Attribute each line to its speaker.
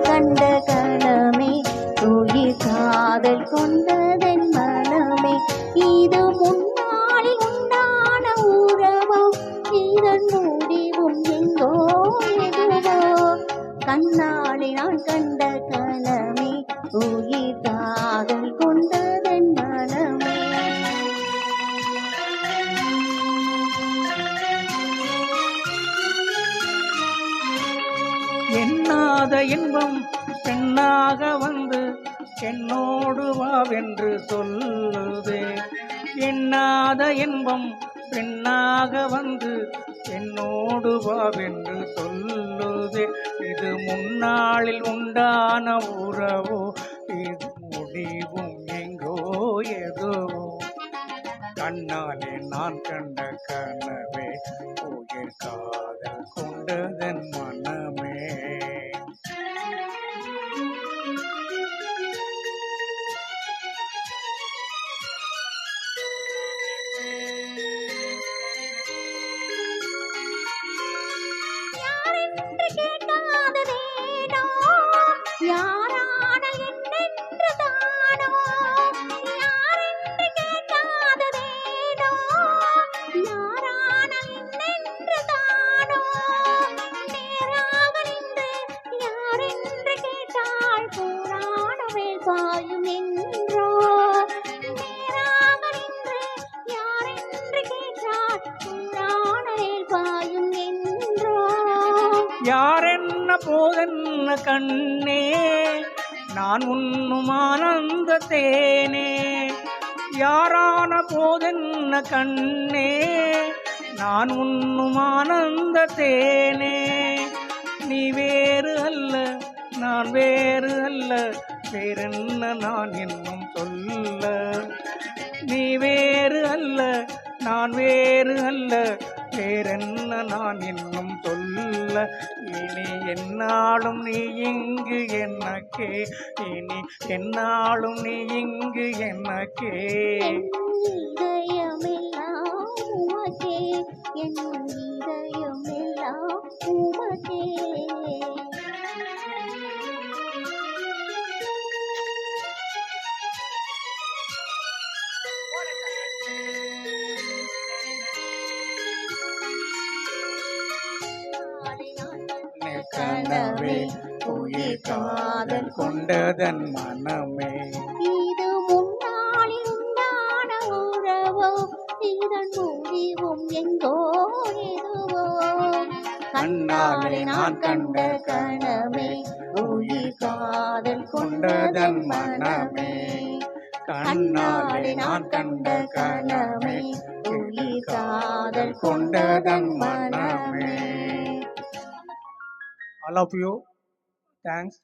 Speaker 1: கண்ட கணமே உயிர் காதல் கொண்டதன் மனமே இது முன்னாளில் உண்டான உறவோ இதன் முடிவும் எங்கோ எதுவோ கண்ணாலே நான் கண்ட கணமே உயிர் காதல் கொண்டதன் மனமே
Speaker 2: எண்ணாத இன்பம் பெண்ணாக வந்து என்னோடு வாவென்று சொல்லுதே. எண்ணாத இன்பம் பெண்ணாக வந்து என்னோடு வாவென்று சொல்லுதே. இது முன்னாளில் உண்டான உறவோ இது முடிவும் எங்கோ எதுவோ கண்ணாலே நான் கண்ட கனவே உயிர் காதல் கொண்டதன் மனமே. யாரென்ன போதென்ன கண்ணே நான் உண்ணும் ஆனந்த தேனே. யாரான போதென்ன கண்ணே நான் உண்ணும் ஆனந்த தேனே. நீ வேறு அல்ல நான் வேறு அல்ல வேறென்ன நான் இன்னும் சொல்ல. நீ வேறு அல்ல நான் வேறு அல்ல வேறென்ன நான் இன்னும் சொல்ல. இனி என்னாலும் நீ இங்கு எனக்கே இனி என்னாலும் நீ இங்கு எனக்கே.
Speaker 1: இதயமெல்லாம் உமக்கே என் இதயமெல்லாம் உமக்கே.
Speaker 2: கனவே உயிர் காதல் கொண்டதன் மனமே
Speaker 1: இது முன்னாளில் உண்டான உறவோ இதன் முடிவும் எங்கோ எதுவோ
Speaker 2: கண்ணாலே நான் கண்ட
Speaker 1: கனவே உயிர் காதல் கொண்டதன் மனமே.
Speaker 2: கண்ணாலே நான் கண்ட கனவே உயிர் காதல் கொண்டதன் மனமே. I love you. Thanks.